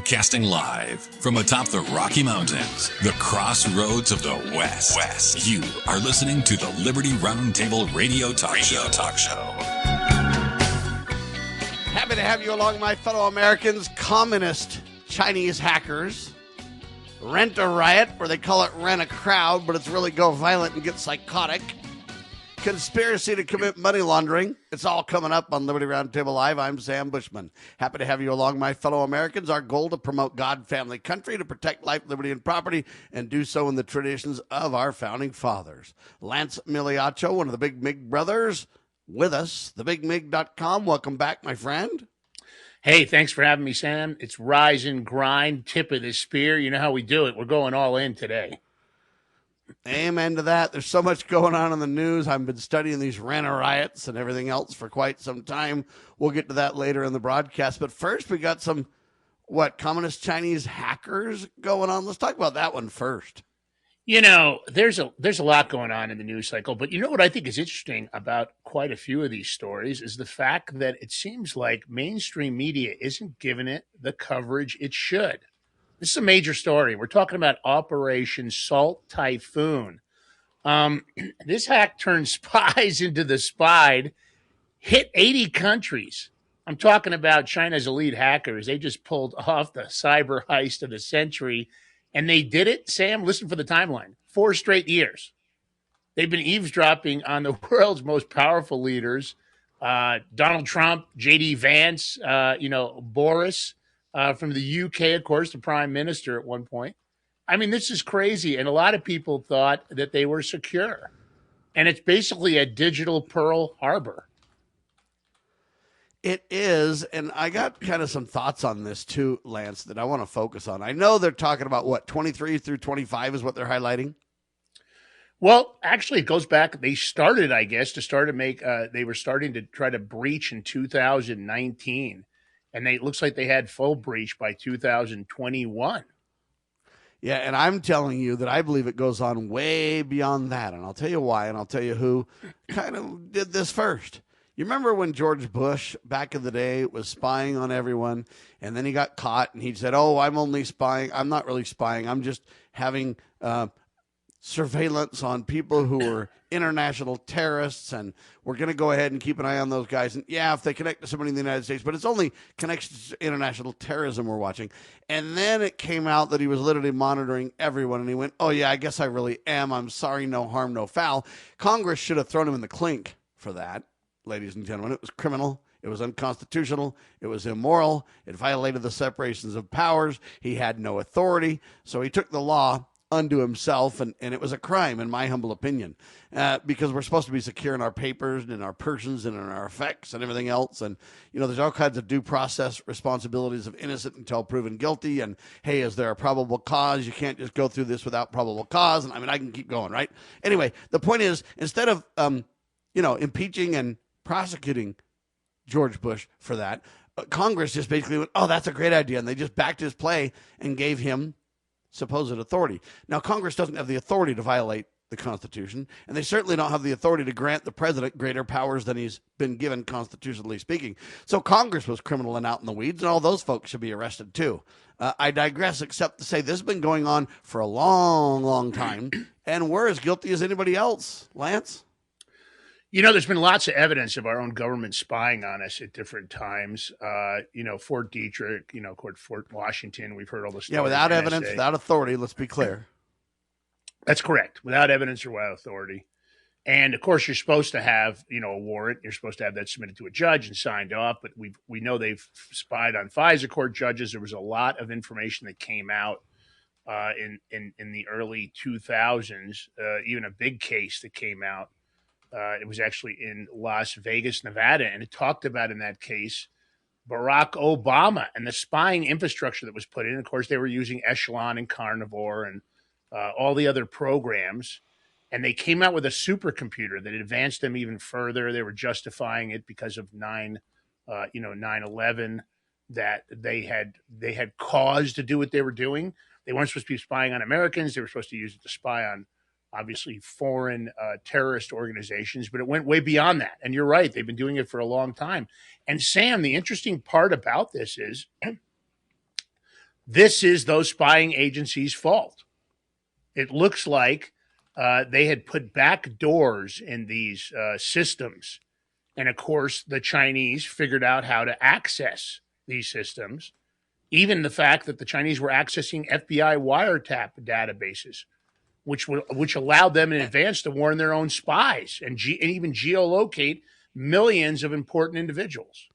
Broadcasting live from atop the Rocky Mountains, the crossroads of the West. You are listening to the Liberty RoundTable Radio Talk Show. Happy to have you along, my fellow Americans. Communist Chinese hackers rent a riot, or they call it rent a crowd, but it's really go violent and get psychotic. Conspiracy to commit money laundering. It's all coming up on Liberty RoundTable Live. I'm Sam Bushman. Happy to have you along, my fellow Americans. Our goal to promote God, family, country, to protect life, liberty, and property, and do so in the traditions of our founding fathers. Lance Migliaccio, one of the Big Mig brothers, with us, thebigmig.com. Welcome back, my friend. Hey, thanks for having me, Sam. It's rise and grind, tip of the spear. You know how we do it. We're going all in today. Amen to that. There's so much going on in the news. I've been studying these rent riots and everything else for quite some time. We'll get to that later in the broadcast. But first, we got some, communist Chinese hackers going on? Let's talk about that one first. You know, there's a lot going on in the news cycle, but you know what I think is interesting about quite a few of these stories is the fact that it seems like mainstream media isn't giving it the coverage it should. This is a major story. We're talking about Operation Salt Typhoon. This hack turned spies into the spied, hit 80 countries. I'm talking about China's elite hackers. They just pulled off the cyber heist of the century, and they did it, Sam, listen for the timeline, 4 straight years. They've been eavesdropping on the world's most powerful leaders, Donald Trump, J.D. Vance, Boris, from the UK, of course, the prime minister at one point. I mean, this is crazy. And a lot of people thought that they were secure. And it's basically a digital Pearl Harbor. It is. And I got kind of some thoughts on this too, Lance, that I want to focus on. I know they're talking about 23 through 25 is what they're highlighting. Well, actually, it goes back. They started, I guess, they were starting to try to breach in 2019. And it looks like they had full breach by 2021. Yeah, and I'm telling you that I believe it goes on way beyond that. And I'll tell you why, and I'll tell you who kind of did this first. You remember when George Bush, back in the day, was spying on everyone, and then he got caught, and he said, I'm only spying. I'm not really spying. I'm just having surveillance on people who are international terrorists, and we're going to go ahead and keep an eye on those guys. And yeah, if they connect to somebody in the United States, but it's only connections to international terrorism we're watching. And then it came out that he was literally monitoring everyone, and he went, oh yeah, I guess I really am. I'm sorry, no harm, no foul. Congress should have thrown him in the clink for that, ladies and gentlemen. It was criminal. It was unconstitutional. It was immoral. It violated the separations of powers. He had no authority. So he took the law unto himself, and it was a crime, in my humble opinion, because we're supposed to be secure in our papers and in our persons and in our effects and everything else. And, there's all kinds of due process responsibilities of innocent until proven guilty. And, hey, is there a probable cause? You can't just go through this without probable cause. And, I can keep going, right? Anyway, the point is, instead of, impeaching and prosecuting George Bush for that, Congress just basically went, oh, that's a great idea. And they just backed his play and gave him supposed authority. Now, Congress doesn't have the authority to violate the Constitution, and they certainly don't have the authority to grant the president greater powers than he's been given constitutionally speaking. So Congress was criminal and out in the weeds, and all those folks should be arrested too. I digress, except to say this has been going on for a long, long time, and we're as guilty as anybody else. Lance? There's been lots of evidence of our own government spying on us at different times. Fort Detrick, Fort Washington, we've heard all this stuff. Yeah, without evidence, without authority, let's be clear. That's correct. Without evidence or without authority. And, of course, you're supposed to have, a warrant. You're supposed to have that submitted to a judge and signed off. But we know they've spied on FISA court judges. There was a lot of information that came out in the early 2000s, even a big case that came out. It was actually in Las Vegas, Nevada, and it talked about in that case Barack Obama and the spying infrastructure that was put in. Of course, they were using Echelon and Carnivore and all the other programs, and they came out with a supercomputer that advanced them even further. They were justifying it because of 9/11, that they had cause to do what they were doing. They weren't supposed to be spying on Americans. They were supposed to use it to spy on obviously foreign terrorist organizations, but it went way beyond that. And you're right, they've been doing it for a long time. And Sam, the interesting part about this is this is those spying agencies' fault. It looks like they had put back doors in these systems. And of course, the Chinese figured out how to access these systems. Even the fact that the Chinese were accessing FBI wiretap databases, which allowed them in advance to warn their own spies and even geolocate millions of important individuals.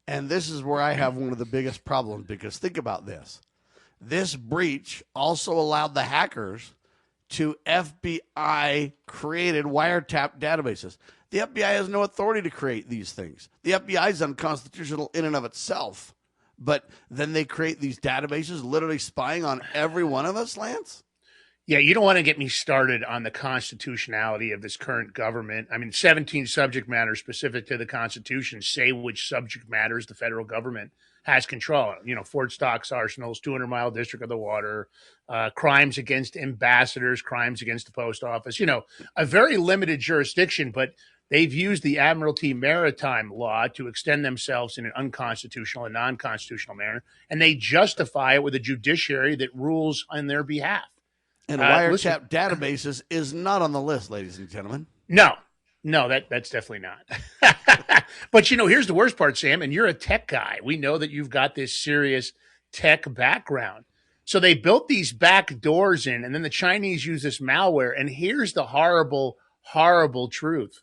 And this is where I have one of the biggest problems, because think about this. This breach also allowed the hackers to FBI-created wiretap databases. The FBI has no authority to create these things. The FBI is unconstitutional in and of itself. But then they create these databases literally spying on every one of us, Lance? Yeah, you don't want to get me started on the constitutionality of this current government. I mean, 17 subject matters specific to the Constitution say which subject matters the federal government has control. You know, Fort Stocks arsenals, 200-mile district of the water, crimes against ambassadors, crimes against the post office. You know, a very limited jurisdiction, but they've used the Admiralty Maritime Law to extend themselves in an unconstitutional and non-constitutional manner, and they justify it with a judiciary that rules on their behalf. And wiretap databases is not on the list, ladies and gentlemen. No, that's definitely not. But, you know, here's the worst part, Sam, and you're a tech guy. We know that you've got this serious tech background. So they built these back doors in, and then the Chinese use this malware. And here's the horrible, horrible truth.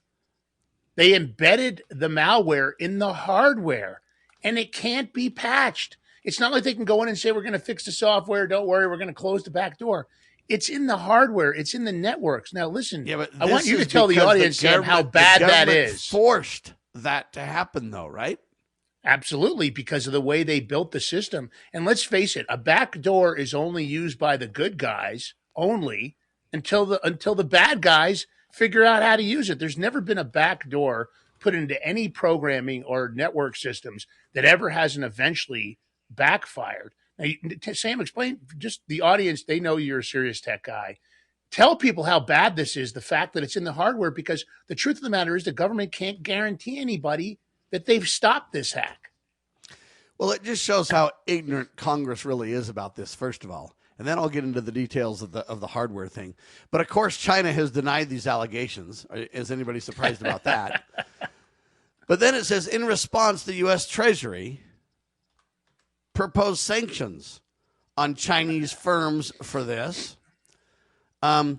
They embedded the malware in the hardware, and it can't be patched. It's not like they can go in and say, we're going to fix the software. Don't worry, we're going to close the back door. It's in the hardware. It's in the networks. Now, listen, I want you to tell the audience, Sam, how bad that is. Forced that to happen, though, right? Absolutely, because of the way they built the system. And let's face it, a backdoor is only used by the good guys only until the bad guys figure out how to use it. There's never been a backdoor put into any programming or network systems that ever hasn't eventually backfired. Now, Sam, explain, just the audience, they know you're a serious tech guy. Tell people how bad this is, the fact that it's in the hardware, because the truth of the matter is the government can't guarantee anybody that they've stopped this hack. Well, it just shows how ignorant Congress really is about this, first of all. And then I'll get into the details of the hardware thing. But, of course, China has denied these allegations. Is anybody surprised about that? But then it says, in response, the U.S. Treasury proposed sanctions on Chinese firms for this. There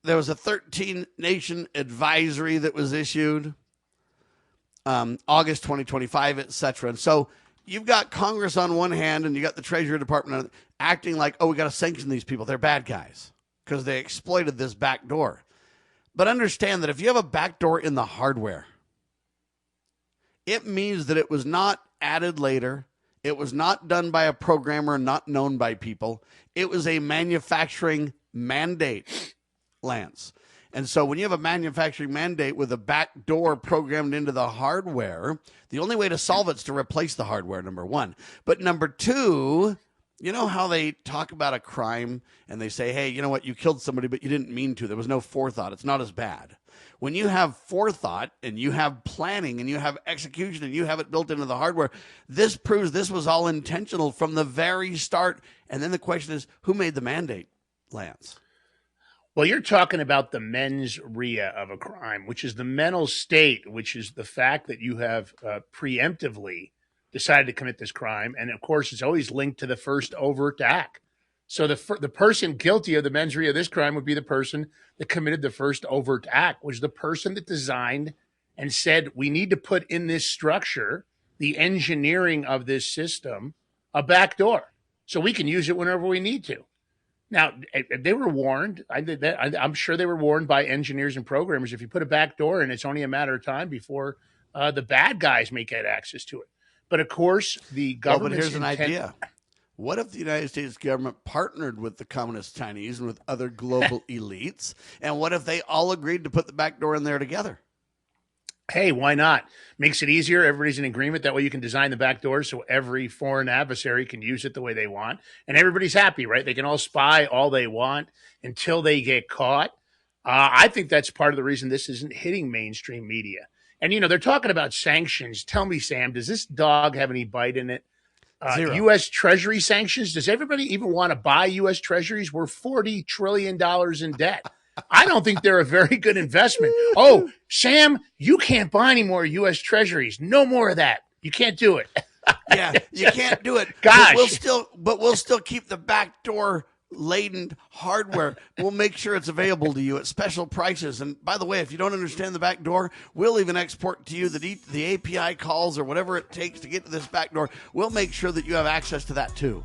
was a 13-nation advisory that was issued August 2025, etc. And so you've got Congress on one hand, and you got the Treasury Department acting like, oh, we got to sanction these people. They're bad guys because they exploited this back door. But understand that if you have a back door in the hardware, it means that it was not added later. It was not done by a programmer, not known by people. It was a manufacturing mandate, Lance. And so when you have a manufacturing mandate with a back door programmed into the hardware, the only way to solve it is to replace the hardware, number one. But number two, you know how they talk about a crime and they say, hey, you know what, you killed somebody, but you didn't mean to. There was no forethought. It's not as bad. When you have forethought and you have planning and you have execution and you have it built into the hardware, this proves this was all intentional from the very start. And then the question is, who made the mandate, Lance? Well, you're talking about the mens rea of a crime, which is the mental state, which is the fact that you have preemptively decided to commit this crime. And, of course, it's always linked to the first overt act. So the person guilty of the mens rea of this crime would be the person that committed the first overt act, was the person that designed and said, we need to put in this structure, the engineering of this system, a backdoor, so we can use it whenever we need to. Now, they were warned. I'm sure they were warned by engineers and programmers. If you put a backdoor in, it's only a matter of time before the bad guys may get access to it. But, of course, the government. But here's an idea. What if the United States government partnered with the communist Chinese and with other global elites? And what if they all agreed to put the back door in there together? Hey, why not? Makes it easier. Everybody's in agreement. That way you can design the back door so every foreign adversary can use it the way they want. And everybody's happy, right? They can all spy all they want until they get caught. I think that's part of the reason this isn't hitting mainstream media. And, you know, they're talking about sanctions. Tell me, Sam, does this dog have any bite in it? Zero. U.S. Treasury sanctions. Does everybody even want to buy U.S. Treasuries? We're $40 trillion in debt. I don't think they're a very good investment. Oh, Sam, you can't buy any more U.S. Treasuries. No more of that. You can't do it. Yeah, you can't do it. Gosh. But we'll still keep the backdoor laden hardware. We'll make sure it's available to you at special prices. And by the way, if you don't understand the back door, we'll even export to you the API calls or whatever it takes to get to this back door. We'll make sure that you have access to that too.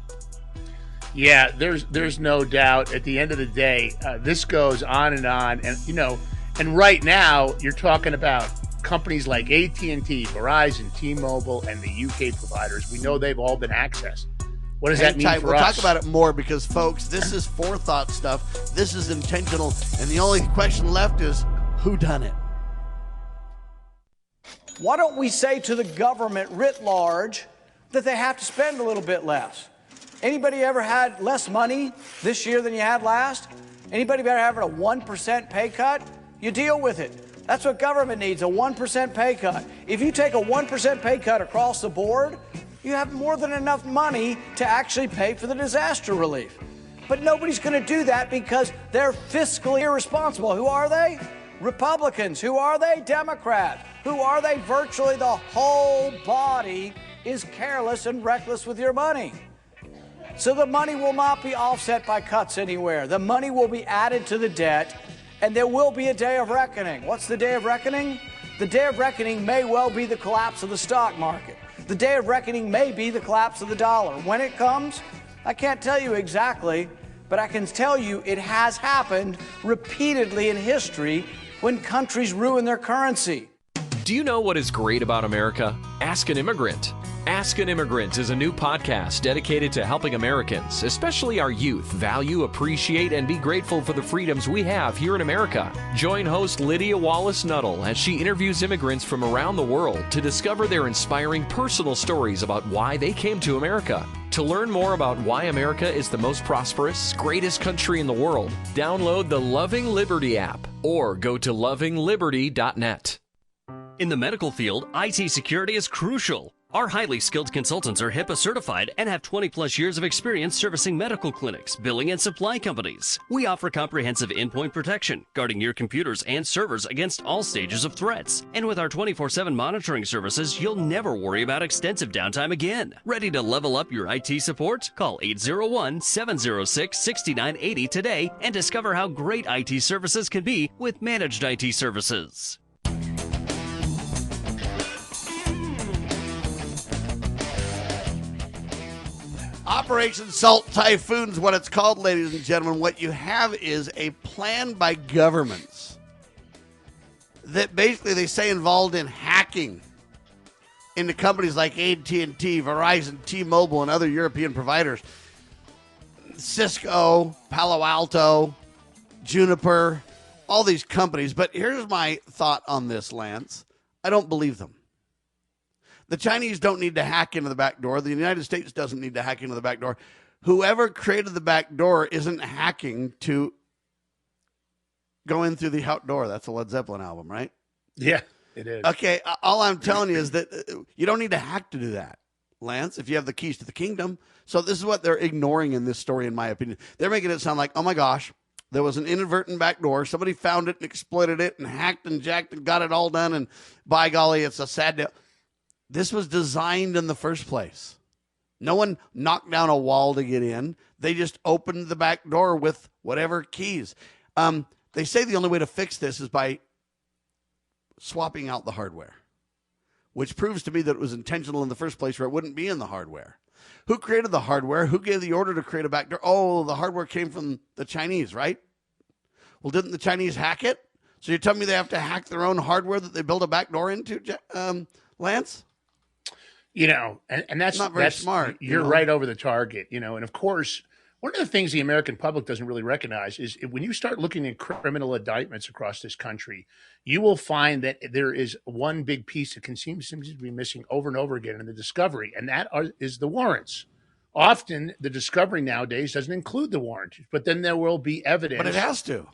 Yeah, there's no doubt. At the end of the day, this goes on, and right now you're talking about companies like AT&T, Verizon, T-Mobile, and the UK providers. We know they've all been accessed. What does that mean for us? We'll talk about it more because, folks, this is forethought stuff. This is intentional. And the only question left is, who done it? Why don't we say to the government writ large that they have to spend a little bit less? Anybody ever had less money this year than you had last? Anybody ever having a 1% pay cut? You deal with it. That's what government needs, a 1% pay cut. If you take a 1% pay cut across the board, you have more than enough money to actually pay for the disaster relief. But nobody's going to do that because they're fiscally irresponsible. Who are they? Republicans. Who are they? Democrats. Who are they? Virtually the whole body is careless and reckless with your money. So the money will not be offset by cuts anywhere. The money will be added to the debt, and there will be a day of reckoning. What's the day of reckoning? The day of reckoning may well be the collapse of the stock market. The day of reckoning may be the collapse of the dollar. When it comes, I can't tell you exactly, but I can tell you it has happened repeatedly in history when countries ruin their currency. Do you know what is great about America? Ask an Immigrant. Ask an Immigrant is a new podcast dedicated to helping Americans, especially our youth, value, appreciate, and be grateful for the freedoms we have here in America. Join host Lydia Wallace-Nuttall as she interviews immigrants from around the world to discover their inspiring personal stories about why they came to America. To learn more about why America is the most prosperous, greatest country in the world, download the Loving Liberty app or go to lovingliberty.net. In the medical field, IT security is crucial. Our highly skilled consultants are HIPAA certified and have 20-plus years of experience servicing medical clinics, billing, and supply companies. We offer comprehensive endpoint protection, guarding your computers and servers against all stages of threats. And with our 24/7 monitoring services, you'll never worry about extensive downtime again. Ready to level up your IT support? Call 801-706-6980 today and discover how great IT services can be with managed IT services. Operation Salt Typhoon is what it's called, ladies and gentlemen. What you have is a plan by governments that basically they say involved in hacking into companies like AT&T, Verizon, T-Mobile, and other European providers. Cisco, Palo Alto, Juniper, all these companies. But here's my thought on this, Lance. I don't believe them. The Chinese don't need to hack into the back door. The United States doesn't need to hack into the back door. Whoever created the back door isn't hacking to go in through the outdoor. That's a Led Zeppelin album, right? Yeah, it is. Okay, all I'm telling you is that you don't need to hack to do that, Lance, if you have the keys to the kingdom. So this is what they're ignoring in this story, in my opinion. They're making it sound like, oh my gosh, there was an inadvertent back door. Somebody found it and exploited it and hacked and jacked and got it all done. And by golly, it's a sad deal. This was designed in the first place. No one knocked down a wall to get in. They just opened the back door with whatever keys. They say the only way to fix this is by swapping out the hardware, which proves to me that it was intentional in the first place, or it wouldn't be in the hardware. Who created the hardware? Who gave the order to create a back door? Oh, the hardware came from the Chinese, right? Well, didn't the Chinese hack it? So you're telling me they have to hack their own hardware that they build a back door into, Lance? You know, and that's not very smart. You're right over the target, and of course, one of the things the American public doesn't really recognize is when you start looking at criminal indictments across this country, you will find that there is one big piece that seems to be missing over and over again in the discovery, and that is the warrants. Often, the discovery nowadays doesn't include the warrant, but then there will be evidence. But it has to.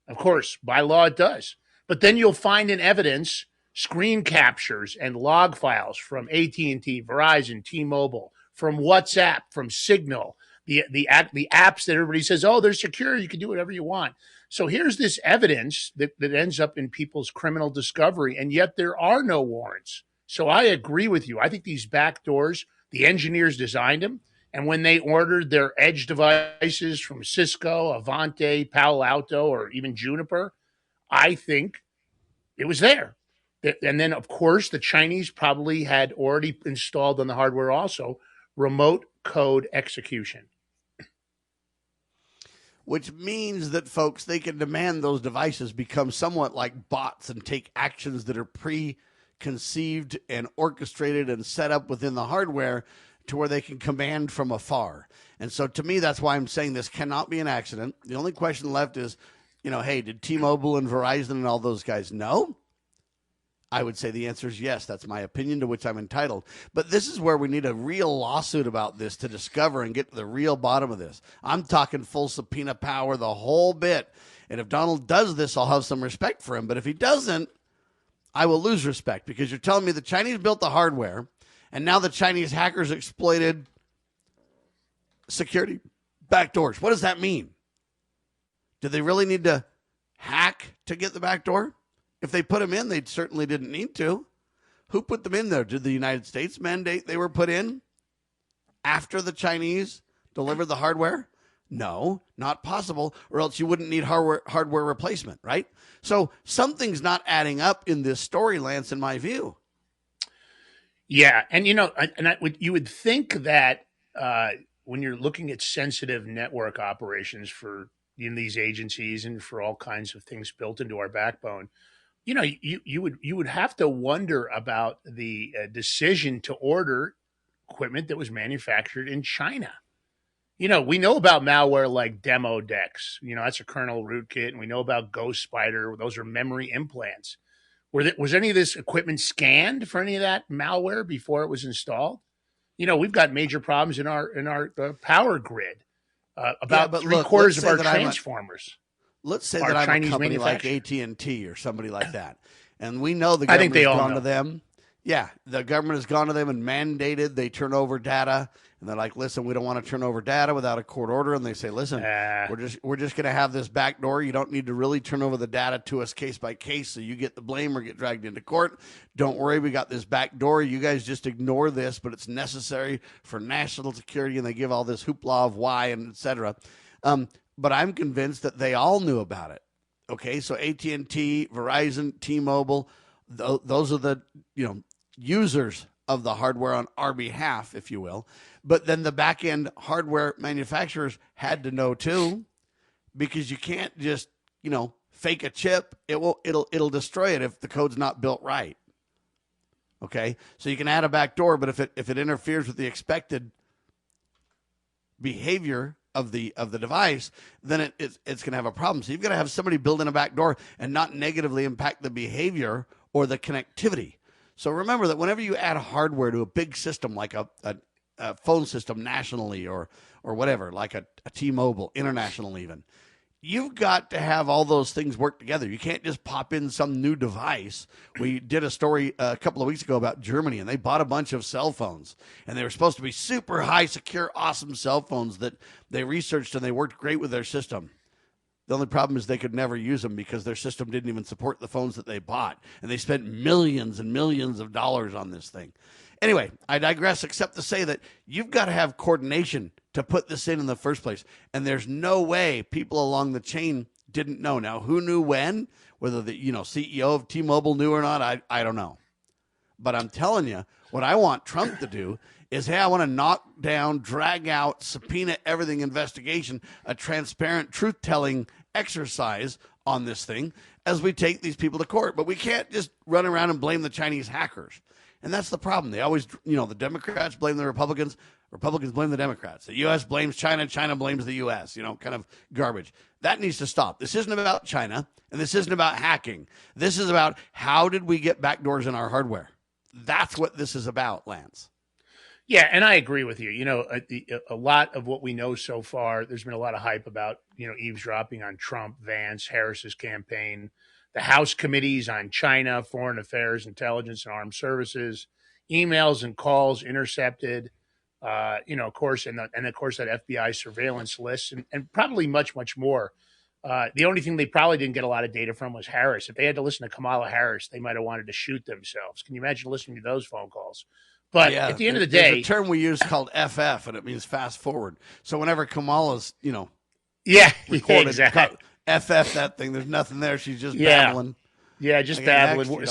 Of course, by law it does. But then you'll find in evidence screen captures and log files from AT&T, Verizon, T-Mobile, from WhatsApp, from Signal, the apps that everybody says, oh, they're secure, you can do whatever you want. So here's this evidence that ends up in people's criminal discovery, and yet there are no warrants. So I agree with you. I think these backdoors, the engineers designed them, and when they ordered their edge devices from Cisco, Avante, Palo Alto, or even Juniper, I think it was there. And then, of course, the Chinese probably had already installed on the hardware also remote code execution. Which means that, folks, they can demand those devices become somewhat like bots and take actions that are preconceived and orchestrated and set up within the hardware to where they can command from afar. And so to me, that's why I'm saying this cannot be an accident. The only question left is, hey, did T-Mobile and Verizon and all those guys know? I would say the answer is yes. That's my opinion, to which I'm entitled. But this is where we need a real lawsuit about this to discover and get to the real bottom of this. I'm talking full subpoena power, the whole bit. And if Donald does this, I'll have some respect for him. But if he doesn't, I will lose respect, because you're telling me the Chinese built the hardware, and now the Chinese hackers exploited security backdoors. What does that mean? Do they really need to hack to get the backdoor? If they put them in, they certainly didn't need to. Who put them in there? Did the United States mandate they were put in after the Chinese delivered the hardware? No, not possible, or else you wouldn't need hardware replacement, right? So something's not adding up in this story, Lance, in my view. Yeah, and you would think that when you're looking at sensitive network operations for these agencies and for all kinds of things built into our backbone, you would have to wonder about the decision to order equipment that was manufactured in China. We know about malware like Demodex. That's a kernel rootkit, and we know about Ghost Spider. Those are memory implants. Was any of this equipment scanned for any of that malware before it was installed? We've got major problems in our power grid. About three-quarters of our transformers. Let's say that I'm a company like AT&T or somebody like that, and we know the government has gone to them. Yeah, the government has gone to them and mandated they turn over data, and they're like, listen, we don't want to turn over data without a court order. And they say, listen, we're just going to have this backdoor. You don't need to really turn over the data to us case by case, so you get the blame or get dragged into court. Don't worry, we got this backdoor. You guys just ignore this, but it's necessary for national security, and they give all this hoopla of why and et cetera. But I'm convinced that they all knew about it. Okay, so AT&T, Verizon, T-Mobile, those are the users of the hardware on our behalf, if you will. But then the back-end hardware manufacturers had to know too, because you can't just fake a chip. It'll destroy it if the code's not built right. Okay, so you can add a backdoor, but if it interferes with the expected behavior of the device, then it's going to have a problem. So you've got to have somebody build in a backdoor and not negatively impact the behavior or the connectivity. So remember that whenever you add hardware to a big system like a phone system nationally or whatever, like a T-Mobile, international even, you've got to have all those things work together. You can't just pop in some new device. We did a story a couple of weeks ago about Germany, and they bought a bunch of cell phones, and they were supposed to be super high, secure, awesome cell phones that they researched, and they worked great with their system. The only problem is they could never use them because their system didn't even support the phones that they bought, and they spent millions and millions of dollars on this thing. Anyway, I digress, except to say that you've got to have coordination to put this in the first place. And there's no way people along the chain didn't know. Now, who knew when? Whether the CEO of T-Mobile knew or not, I don't know. But I'm telling you, what I want Trump to do is, hey, I want to knock down, drag out, subpoena everything investigation, a transparent truth-telling exercise on this thing as we take these people to court. But we can't just run around and blame the Chinese hackers. And that's the problem. They always, the Democrats blame the Republicans, Republicans blame the Democrats. The U.S. blames China, China blames the U.S., kind of garbage. That needs to stop. This isn't about China, and this isn't about hacking. This is about how did we get backdoors in our hardware. That's what this is about, Lance. Yeah, and I agree with you. A lot of what we know so far, there's been a lot of hype about, eavesdropping on Trump, Vance, Harris's campaign, the House committees on China, foreign affairs, intelligence, and armed services, emails and calls intercepted, Of course, and of course that FBI surveillance list, and probably much, much more. The only thing they probably didn't get a lot of data from was Harris. If they had to listen to Kamala Harris, they might have wanted to shoot themselves. Can you imagine listening to those phone calls? But at the end of the day, there's a term we use called FF, and it means fast forward. So whenever Kamala's, recorded, exactly. FF that thing, there's nothing there. She's just babbling. Yeah, just babbling.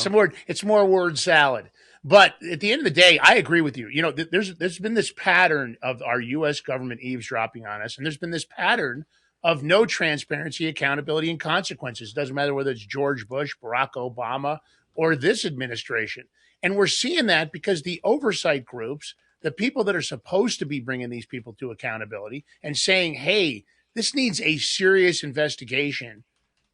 It's more word salad. But at the end of the day, I agree with you. There's been this pattern of our U.S. government eavesdropping on us, and there's been this pattern of no transparency, accountability, and consequences. It doesn't matter whether it's George Bush, Barack Obama, or this administration. And we're seeing that because the oversight groups, the people that are supposed to be bringing these people to accountability and saying, hey, this needs a serious investigation,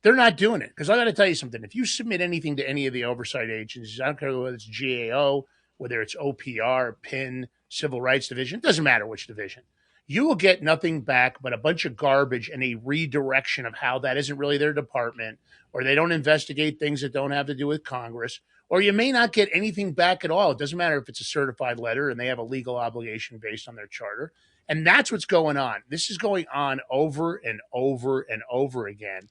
they're not doing it. Because I got to tell you something. If you submit anything to any of the oversight agencies, I don't care whether it's GAO, whether it's OPR, PIN, Civil Rights Division, it doesn't matter which division, you will get nothing back but a bunch of garbage and a redirection of how that isn't really their department, or they don't investigate things that don't have to do with Congress, or you may not get anything back at all. It doesn't matter if it's a certified letter and they have a legal obligation based on their charter. And that's what's going on. This is going on over and over and over again.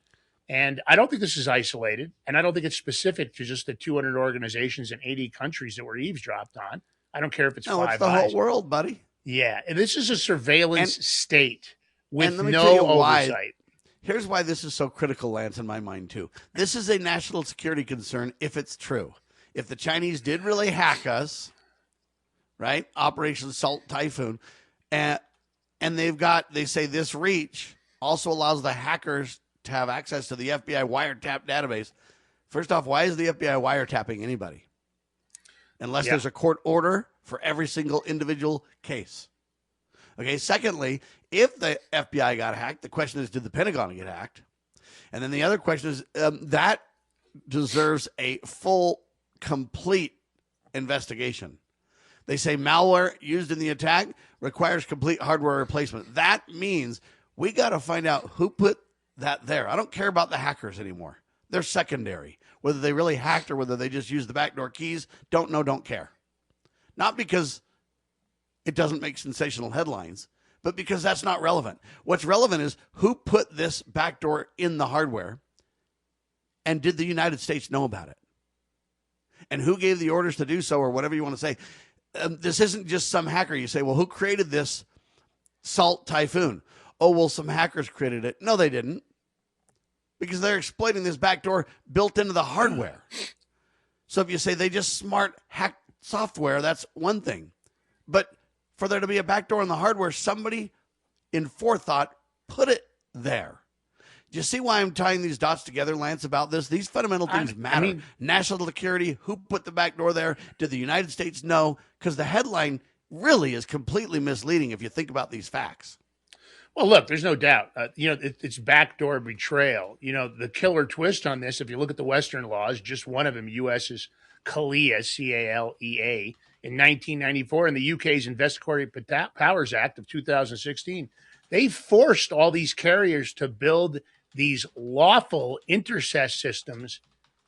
And I don't think this is isolated, and I don't think it's specific to just the 200 organizations in 80 countries that were eavesdropped on. I don't care if it's Five Eyes. It's the whole world, buddy. Yeah, and this is a surveillance state with and no oversight. Here's why this is so critical, Lance, in my mind, too. This is a national security concern if it's true. If the Chinese did really hack us, right, Operation Salt Typhoon, and they say this reach also allows the hackers to have access to the FBI wiretap database. First off, why is the FBI wiretapping anybody? Unless there's a court order for every single individual case. Okay, secondly, if the FBI got hacked, the question is, did the Pentagon get hacked? And then the other question is, that deserves a full, complete investigation. They say malware used in the attack requires complete hardware replacement. That means we got to find out who put that there. I don't care about the hackers anymore. They're secondary. Whether they really hacked or whether they just used the backdoor keys, don't know, don't care. Not because it doesn't make sensational headlines, but because that's not relevant. What's relevant is who put this backdoor in the hardware, and did the United States know about it? And who gave the orders to do so, or whatever you want to say. This isn't just some hacker. You say, well, who created this Salt Typhoon? Oh, well, some hackers created it. No, they didn't. Because they're exploiting this backdoor built into the hardware. So if you say they just smart hack software, that's one thing. But for there to be a backdoor in the hardware, somebody in forethought put it there. Do you see why I'm tying these dots together, Lance, about this? These fundamental things matter. National security, who put the back door there? Did the United States know? Because the headline really is completely misleading if you think about these facts. Well, look, there's no doubt. It's backdoor betrayal. The killer twist on this, if you look at the Western laws, just one of them, U.S.'s CALEA, C-A-L-E-A, in 1994, and the UK's Investigatory Powers Act of 2016, they forced all these carriers to build these lawful intercept systems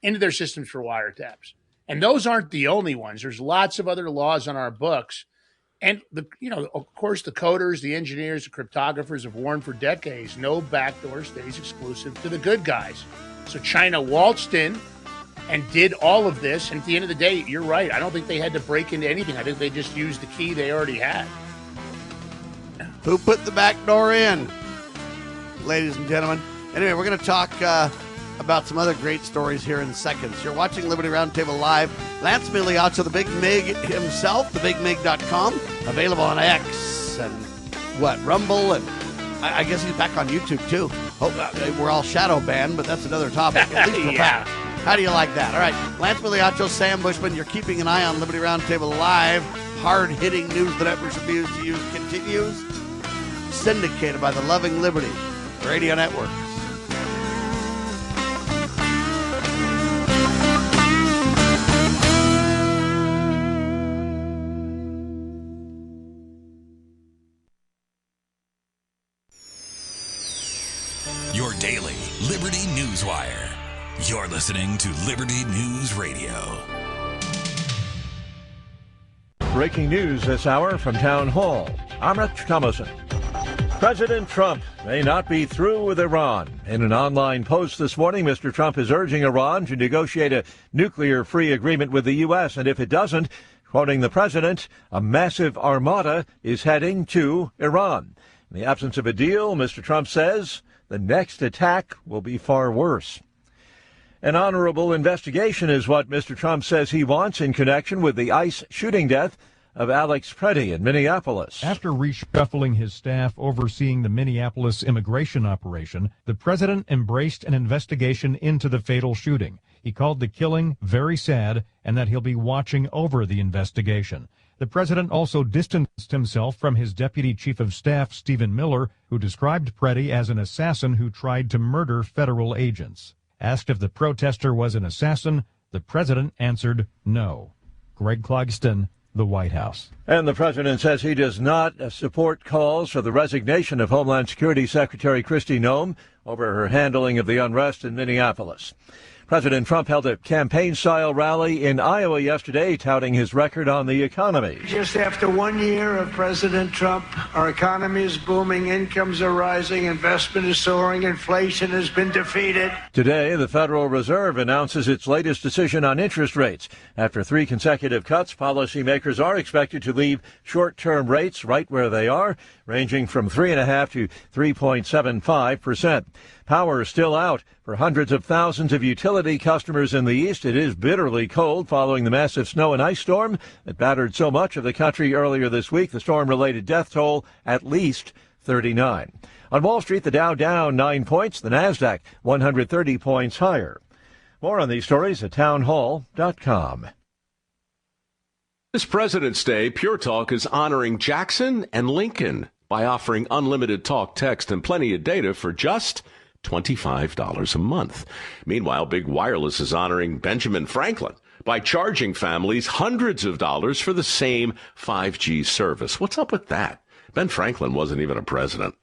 into their systems for wiretaps. And those aren't the only ones. There's lots of other laws on our books. And, of course, the coders, the engineers, the cryptographers have warned for decades, no backdoor stays exclusive to the good guys. So China waltzed in and did all of this. And at the end of the day, you're right. I don't think they had to break into anything. I think they just used the key they already had. Who put the back door in, ladies and gentlemen? Anyway, we're going to talk about some other great stories here in seconds. You're watching Liberty Roundtable Live. Lance Migliaccio, the Big Mig himself, thebigmig.com, available on X and Rumble, and I guess he's back on YouTube too. We're all shadow banned, but that's another topic. At least we're back. How do you like that? All right, Lance Migliaccio, Sam Bushman, you're keeping an eye on Liberty Roundtable Live. Hard-hitting news the networks refuse to use continues. Syndicated by the Loving Liberty Radio Network. Your daily Liberty Newswire. You're listening to Liberty News Radio. breaking news this hour from Town Hall. I'm Rich Thomason. President Trump may not be through with Iran. In an online post this morning, Mr. Trump is urging Iran to negotiate a nuclear-free agreement with the U.S., and if it doesn't, quoting the president, a massive armada is heading to Iran. In the absence of a deal, Mr. Trump says the next attack will be far worse. An honorable investigation is what Mr. Trump says he wants in connection with the ICE shooting death of Alex Preddy in Minneapolis. After reshuffling his staff overseeing the Minneapolis immigration operation, the president embraced an investigation into the fatal shooting. He called the killing very sad and that he'll be watching over the investigation. The president also distanced himself from his deputy chief of staff, Stephen Miller, who described Preddy as an assassin who tried to murder federal agents. Asked if the protester was an assassin, the president answered no. Greg Clugston, the White House. And the president says he does not support calls for the resignation of Homeland Security Secretary Kristi Noem over her handling of the unrest in Minneapolis. President Trump held a campaign-style rally in Iowa yesterday, touting his record on the economy. Just after 1 year of President Trump, our economy is booming, incomes are rising, investment is soaring, inflation has been defeated. Today, the Federal Reserve announces its latest decision on interest rates. After 3 consecutive cuts, policymakers are expected to leave short-term rates right where they are, ranging from 3.5% to 3.75%. Power is still out for hundreds of thousands of utility customers in the east. It is bitterly cold following the massive snow and ice storm that battered so much of the country earlier this week. The storm-related death toll at least 39. On Wall Street, the Dow down 9 points, the Nasdaq 130 points higher. More on these stories at townhall.com. This President's Day, Pure Talk is honoring Jackson and Lincoln by offering unlimited talk, text, and plenty of data for just $25 a month. Meanwhile, Big Wireless is honoring Benjamin Franklin by charging families hundreds of dollars for the same 5G service. What's up with that? Ben Franklin wasn't even a president.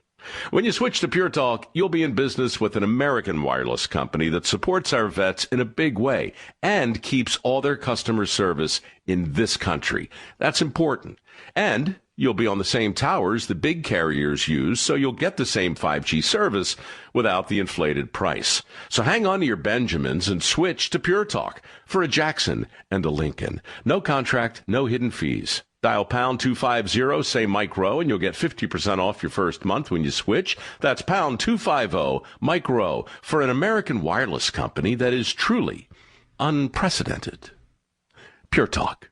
When you switch to Pure Talk, you'll be in business with an American wireless company that supports our vets in a big way and keeps all their customer service in this country. That's important. And you'll be on the same towers the big carriers use, so you'll get the same 5G service without the inflated price. So hang on to your Benjamins and switch to Pure Talk for a Jackson and a Lincoln. No contract, no hidden fees. Dial pound 250, say Mike Rowe, and you'll get 50% off your first month when you switch. That's pound 250, Mike Rowe, for an American wireless company that is truly unprecedented. Pure Talk.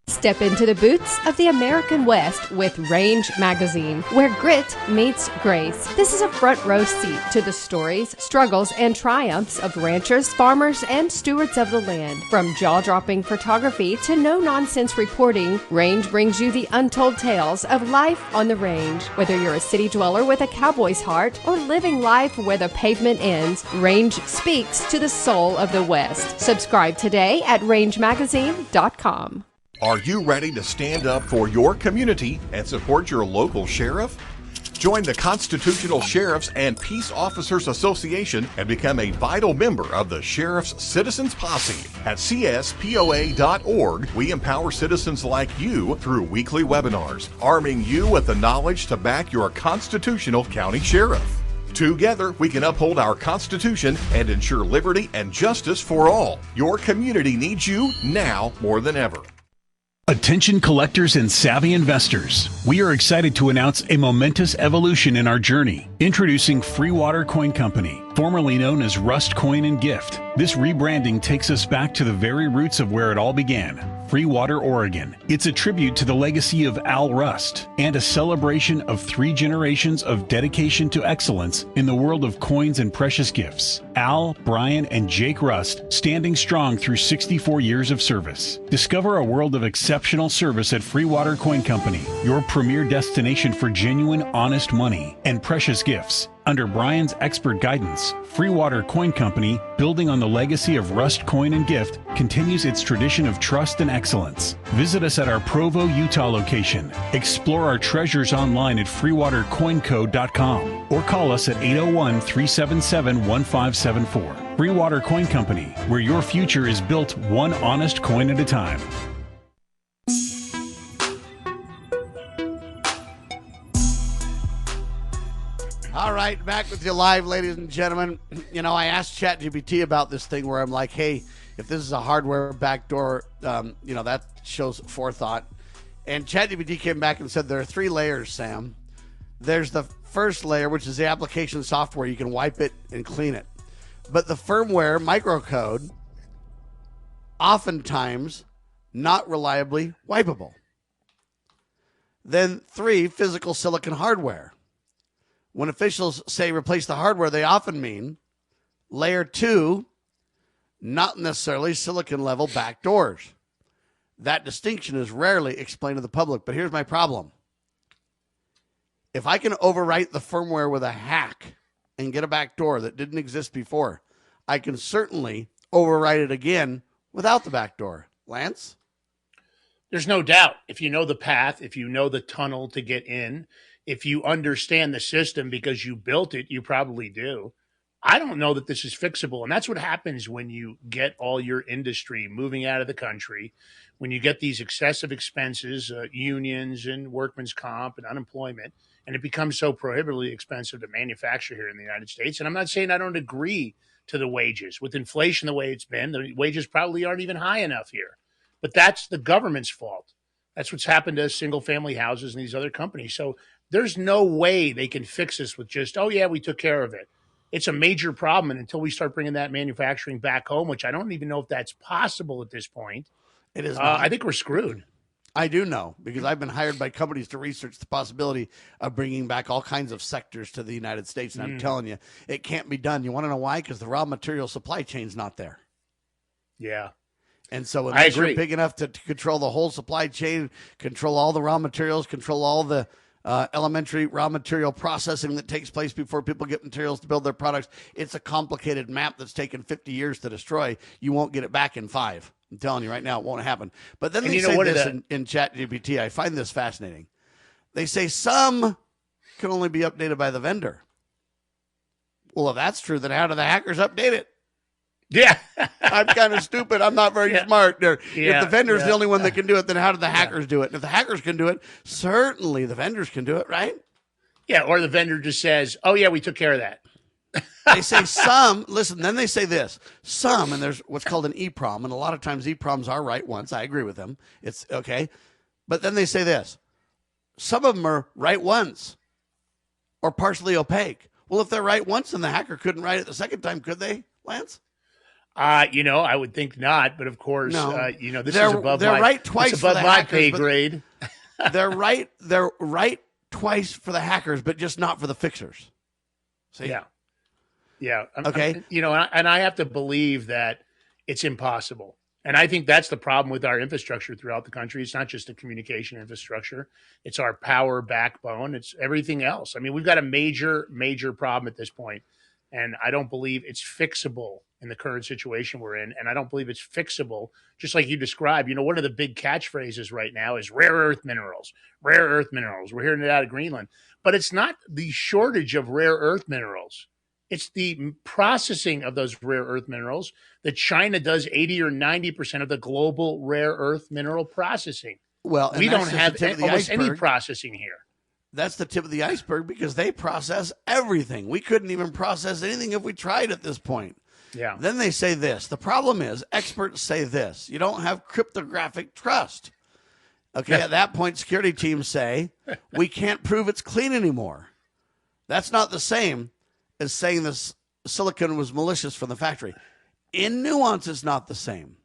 Step into the boots of the American West with Range Magazine, where grit meets grace. This is a front row seat to the stories, struggles, and triumphs of ranchers, farmers, and stewards of the land. From jaw-dropping photography to no-nonsense reporting, Range brings you the untold tales of life on the range. Whether you're a city dweller with a cowboy's heart or living life where the pavement ends, Range speaks to the soul of the West. Subscribe today at rangemagazine.com. Are you ready to stand up for your community and support your local sheriff? Join the Constitutional Sheriffs and Peace Officers Association and become a vital member of the Sheriff's Citizens Posse. At cspoa.org, we empower citizens like you through weekly webinars, arming you with the knowledge to back your constitutional county sheriff. Together, we can uphold our Constitution and ensure liberty and justice for all. Your community needs you now more than ever. Attention collectors and savvy investors. We are excited to announce a momentous evolution in our journey. Introducing Free Water Coin Company, formerly known as Rust Coin and Gift. This rebranding takes us back to the very roots of where it all began, Freewater, Oregon. It's a tribute to the legacy of Al Rust and a celebration of 3 generations of dedication to excellence in the world of coins and precious gifts. Al, Brian, and Jake Rust standing strong through 64 years of service. Discover a world of exceptional service at Freewater Coin Company, your premier destination for genuine, honest money and precious gifts. Under Brian's expert guidance, Freewater Coin Company, building on the legacy of Rust Coin and Gift, continues its tradition of trust and excellence. Visit us at our Provo, Utah location. Explore our treasures online at freewatercoinco.com or call us at 801-377-1574. Freewater Coin Company, where your future is built one honest coin at a time. All right, back with you live, ladies and gentlemen. You know, I asked ChatGPT about this thing where I'm like, hey, if this is a hardware backdoor, that shows forethought. And ChatGPT came back and said there are 3 layers, Sam. There's the first layer, which is the application software. You can wipe it and clean it. But the firmware, microcode, oftentimes not reliably wipeable. Then 3, physical silicon hardware. When officials say replace the hardware, they often mean layer 2, not necessarily silicon level backdoors. That distinction is rarely explained to the public, but here's my problem. If I can overwrite the firmware with a hack and get a backdoor that didn't exist before, I can certainly overwrite it again without the backdoor. Lance? There's no doubt. If you know the path, if you know the tunnel to get in, if you understand the system because you built it, you probably do. I don't know that this is fixable. And that's what happens when you get all your industry moving out of the country, when you get these excessive expenses, unions and workman's comp and unemployment, and it becomes so prohibitively expensive to manufacture here in the United States. And I'm not saying I don't agree to the wages. With inflation the way it's been, the wages probably aren't even high enough here. But that's the government's fault. That's what's happened to single-family houses and these other companies. So there's no way they can fix this with just, oh, yeah, we took care of it. It's a major problem. And until we start bringing that manufacturing back home, which I don't even know if that's possible at this point, it is not. I think we're screwed. I do know, because I've been hired by companies to research the possibility of bringing back all kinds of sectors to the United States. And I'm telling you, it can't be done. You want to know why? Because the raw material supply chain's not there. Yeah. And so unless you're big enough to control the whole supply chain, control all the raw materials, control all the elementary raw material processing that takes place before people get materials to build their products, it's a complicated map that's taken 50 years to destroy. You won't get it back in 5. I'm telling you right now, it won't happen. But then they say this in ChatGPT. I find this fascinating. They say some can only be updated by the vendor. Well, if that's true, then how do the hackers update it? Yeah. I'm kind of stupid. I'm not very smart. If the vendor's the only one that can do it, then how do the hackers do it? And if the hackers can do it, certainly the vendors can do it, right? Yeah, or the vendor just says, oh, yeah, we took care of that. They say some, listen, then they say this, some, and there's what's called an EEPROM, and a lot of times EEPROMs are right once. I agree with them. It's okay. But then they say this, some of them are right once or partially opaque. Well, if they're right once, then the hacker couldn't write it the second time, could they, Lance? I would think not, but of course, no. This is above they're my, right twice it's above for the my hackers, pay grade. They're right twice for the hackers, but just not for the fixers. See? Yeah. Okay. And I have to believe that it's impossible. And I think that's the problem with our infrastructure throughout the country. It's not just the communication infrastructure. It's our power backbone. It's everything else. I mean, we've got a major, major problem at this point. And I don't believe it's fixable in the current situation we're in. And I don't believe it's fixable, just like you described. One of the big catchphrases right now is rare earth minerals. Rare earth minerals. We're hearing it out of Greenland. But it's not the shortage of rare earth minerals. It's the processing of those rare earth minerals that China does 80 or 90% of the global rare earth mineral processing. Well, we don't have almost any processing here. That's the tip of the iceberg because they process everything. We couldn't even process anything if we tried at this point. Yeah. Then they say this. The problem is experts say this. You don't have cryptographic trust. Okay, at that point, security teams say, we can't prove it's clean anymore. That's not the same as saying this silicon was malicious from the factory. In nuance, it's not the same.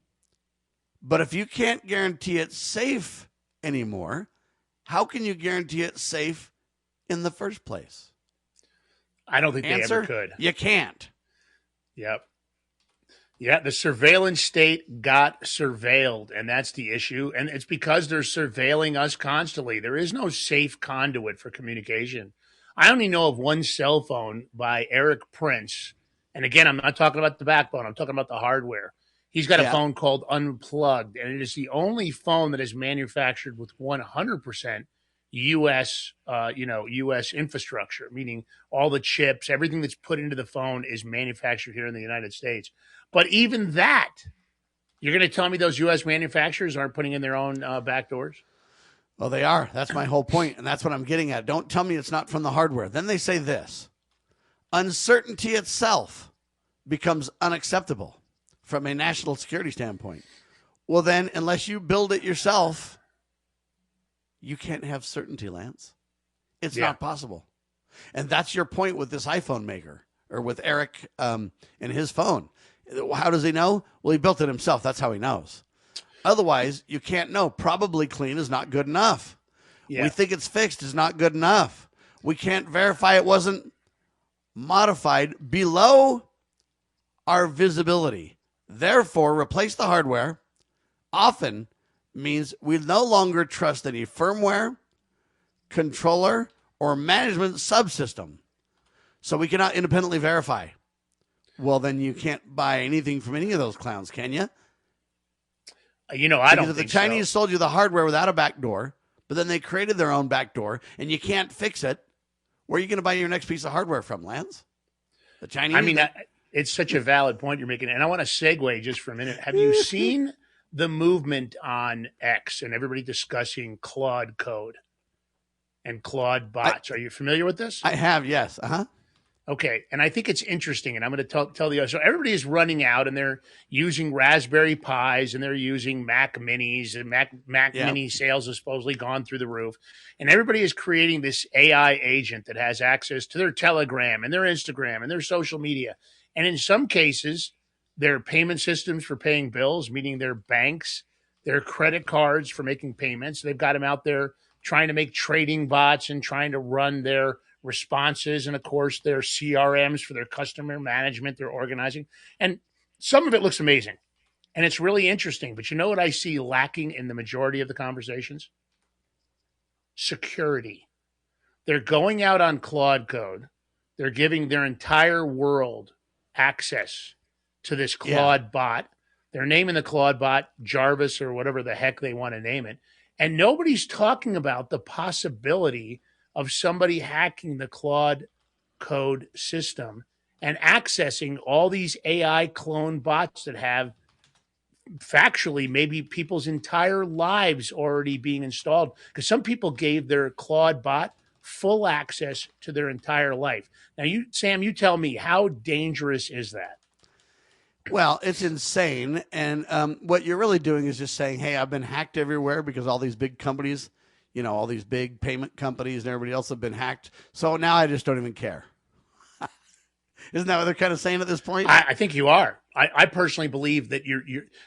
But if you can't guarantee it's safe anymore, how can you guarantee it's safe in the first place? I don't think they ever could. You can't. Yep. Yeah, the surveillance state got surveilled, and that's the issue. And it's because they're surveilling us constantly. There is no safe conduit for communication. I only know of one cell phone by Eric Prince. And again, I'm not talking about the backbone. I'm talking about the hardware. He's got a phone called Unplugged, and it is the only phone that is manufactured with 100% U.S. U.S. infrastructure, meaning all the chips, everything that's put into the phone is manufactured here in the United States. But even that, you're going to tell me those U.S. manufacturers aren't putting in their own backdoors? Well, they are. That's my whole point, and that's what I'm getting at. Don't tell me it's not from the hardware. Then they say this. uncertainty itself becomes unacceptable from a national security standpoint. Well, then, unless you build it yourself, you can't have certainty, Lance. It's not possible. And that's your point with this iPhone maker, or with Eric and his phone. How does he know? Well, he built it himself. That's how he knows. Otherwise, you can't know. Probably clean is not good enough. Yeah. We think it's fixed is not good enough. We can't verify it wasn't modified below our visibility. Therefore, replace the hardware often means we no longer trust any firmware, controller, or management subsystem. So we cannot independently verify. Well, then you can't buy anything from any of those clowns, can you? I don't think so. Because if the Chinese sold you the hardware without a backdoor, but then they created their own backdoor, and you can't fix it, where are you going to buy your next piece of hardware from, Lance? The Chinese? I mean, it's such a valid point you're making. And I want to segue just for a minute. Have you seen the movement on X and everybody discussing Claude code and Claude bots? Are you familiar with this? I have, yes. Uh-huh. Okay, and I think it's interesting, and I'm going to tell the other. So everybody is running out, and they're using Raspberry Pis, and they're using Mac Minis, and Mac Mini sales have supposedly gone through the roof, and everybody is creating this AI agent that has access to their Telegram and their Instagram and their social media, and in some cases, their payment systems for paying bills, meaning their banks, their credit cards for making payments. They've got them out there trying to make trading bots and trying to run their responses, and of course their CRMs for their customer management, their organizing, and some of it looks amazing and it's really interesting. But you know what I see lacking in the majority of the conversations? Security. They're going out on Claude code. They're giving their entire world access to this Claude bot. They're naming the Claude bot Jarvis or whatever the heck they want to name it. And nobody's talking about the possibility of somebody hacking the Claude code system and accessing all these AI clone bots that have factually maybe people's entire lives already being installed, because some people gave their Claude bot full access to their entire life. Now, Sam, you tell me, how dangerous is that? Well, it's insane. And what you're really doing is just saying, hey, I've been hacked everywhere because all these big companies, all these big payment companies and everybody else have been hacked. So now I just don't even care. Isn't that what they're kind of saying at this point? I think you are. I personally believe that you're.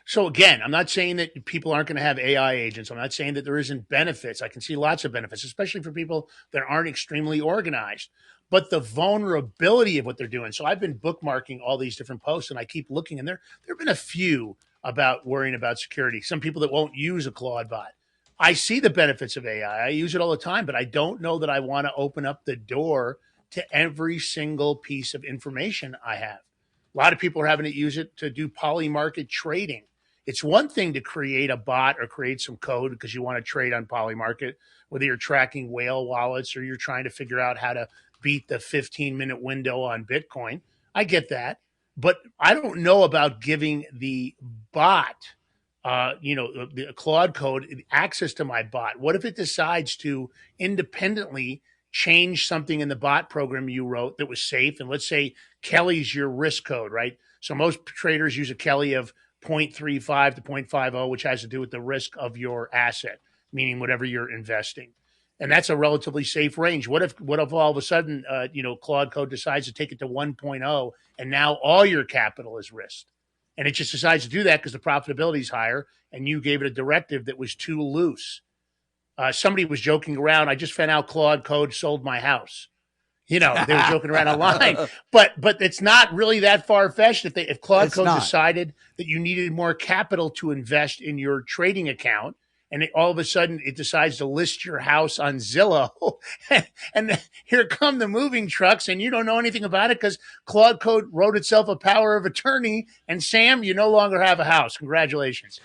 So again, I'm not saying that people aren't going to have AI agents. I'm not saying that there isn't benefits. I can see lots of benefits, especially for people that aren't extremely organized. But the vulnerability of what they're doing. So I've been bookmarking all these different posts, and I keep looking, and there have been a few about worrying about security. Some people that won't use a Claude bot. I see the benefits of AI. I use it all the time, but I don't know that I want to open up the door to every single piece of information I have. A lot of people are having to use it to do polymarket trading. It's one thing to create a bot or create some code because you want to trade on polymarket, whether you're tracking whale wallets or you're trying to figure out how to beat the 15-minute window on Bitcoin. I get that. But I don't know about giving the bot, the Claude code, access to my bot. What if it decides to independently change something in the bot program you wrote that was safe? And let's say Kelly's your risk code, right? So most traders use a Kelly of 0.35 to 0.50, which has to do with the risk of your asset, meaning whatever you're investing. And that's a relatively safe range. What if all of a sudden, Claude code decides to take it to 1.0 and now all your capital is risked? And it just decides to do that because the profitability is higher and you gave it a directive that was too loose. Somebody was joking around. I just found out Claude code sold my house. They were joking around online, but it's not really that far-fetched. If Claude code decided that you needed more capital to invest in your trading account, and all of a sudden it decides to list your house on Zillow, and here come the moving trucks, and you don't know anything about it because Claude code wrote itself a power of attorney, and Sam, you no longer have a house. Congratulations.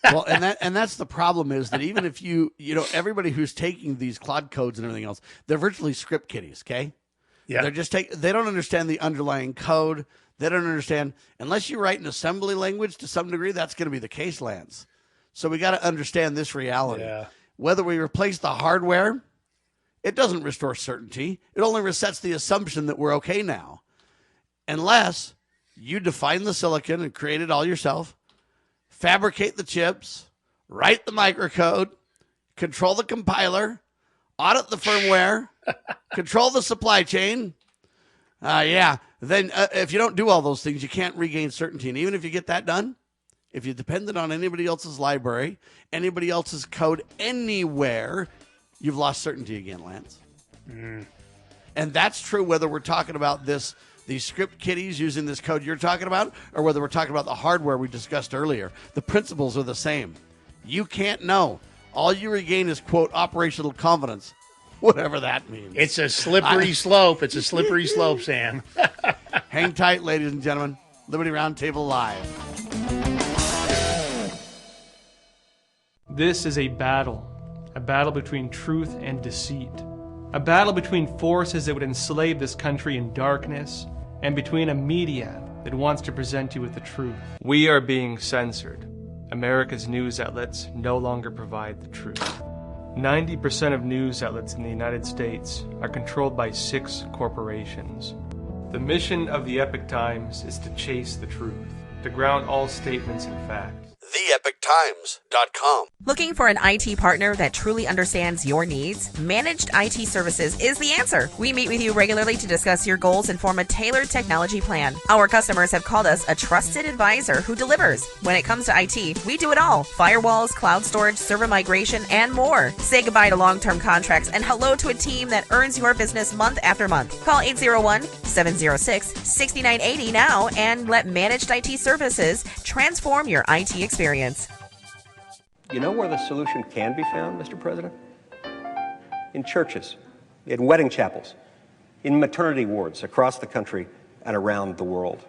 Well, and that's the problem, is that even if everybody who's taking these Claude codes and everything else, they're virtually script kiddies, okay? Yeah. They don't understand the underlying code. They don't understand, unless you write in assembly language to some degree, that's going to be the case, Lance. So we got to understand this reality. Yeah. Whether we replace the hardware, it doesn't restore certainty. It only resets the assumption that we're okay now. unless you define the silicon and create it all yourself, fabricate the chips, write the microcode, control the compiler, audit the firmware, control the supply chain. Then if you don't do all those things, you can't regain certainty. And even if you get that done, if you're dependent on anybody else's library, anybody else's code anywhere, you've lost certainty again, Lance. And that's true whether we're talking about these script kiddies using this code you're talking about, or whether we're talking about the hardware we discussed earlier. The principles are the same. You can't know. All you regain is, quote, operational confidence, whatever that means. It's a slippery slope. It's a slippery slope, Sam. Hang tight, ladies and gentlemen. Liberty Roundtable Live. This is a battle between truth and deceit, a battle between forces that would enslave this country in darkness, and between a media that wants to present you with the truth. We are being censored. America's news outlets no longer provide the truth. 90% of news outlets in the United States are controlled by 6 corporations. The mission of the Epoch Times is to chase the truth, to ground all statements in fact. TheEpochTimes.com. Looking for an IT partner that truly understands your needs? Managed IT Services is the answer. We meet with you regularly to discuss your goals and form a tailored technology plan. Our customers have called us a trusted advisor who delivers. When it comes to IT, we do it all. Firewalls, cloud storage, server migration, and more. Say goodbye to long-term contracts and hello to a team that earns your business month after month. Call 801-706-6980 now and let Managed IT Services transform your IT experience. You know where the solution can be found, Mr. President? In churches, in wedding chapels, in maternity wards across the country and around the world.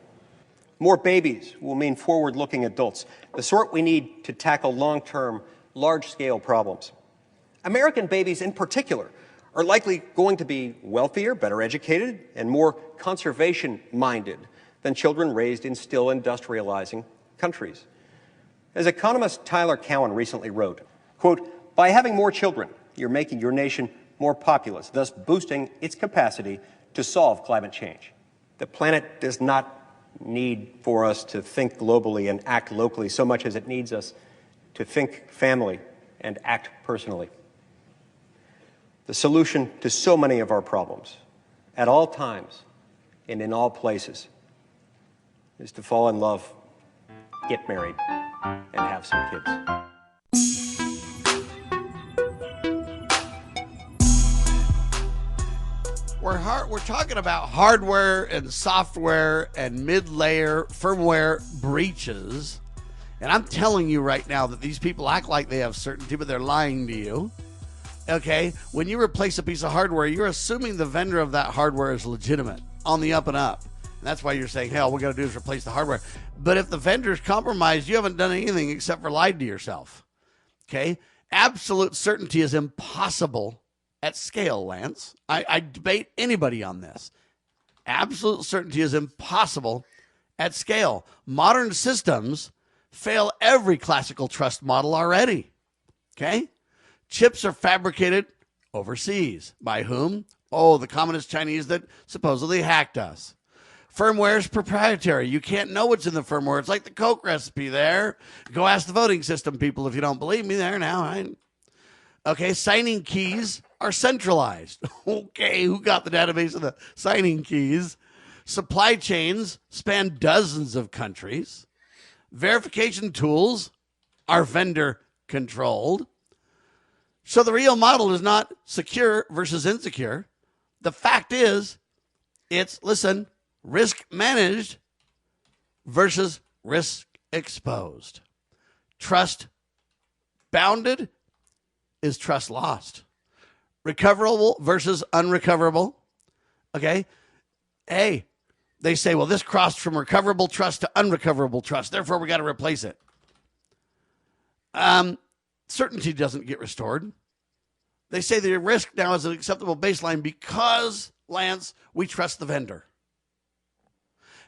More babies will mean forward-looking adults, the sort we need to tackle long-term, large-scale problems. American babies in particular are likely going to be wealthier, better educated, and more conservation-minded than children raised in still industrializing countries. As economist Tyler Cowen recently wrote, quote, by having more children, you're making your nation more populous, thus boosting its capacity to solve climate change. The planet does not need for us to think globally and act locally so much as it needs us to think family and act personally. The solution to so many of our problems, at all times and in all places, is to fall in love, get married, and have some kids. We're talking about hardware and software and mid-layer firmware breaches. And I'm telling you right now that these people act like they have certainty, but they're lying to you. Okay? When you replace a piece of hardware, you're assuming the vendor of that hardware is legitimate, on the up and up. And that's why you're saying, hey, all we got to do is replace the hardware. But if the vendor's compromised, you haven't done anything except for lied to yourself. Okay? Absolute certainty is impossible at scale, Lance. I debate anybody on this. Absolute certainty is impossible at scale. Modern systems fail every classical trust model already. Okay? Chips are fabricated overseas. By whom? Oh, the communist Chinese that supposedly hacked us. Firmware is proprietary. You can't know what's in the firmware. It's like the Coke recipe there. Go ask the voting system people if you don't believe me there now. Okay, signing keys are centralized. Okay, who got the database of the signing keys? Supply chains span dozens of countries. Verification tools are vendor controlled. So the real model is not secure versus insecure. The fact is, it's, listen, risk managed versus risk exposed. Trust bounded is trust lost. Recoverable versus unrecoverable. Okay. Hey, they say, well, this crossed from recoverable trust to unrecoverable trust. Therefore, we got to replace it. Certainty doesn't get restored. They say the risk now is an acceptable baseline because, Lance, we trust the vendor.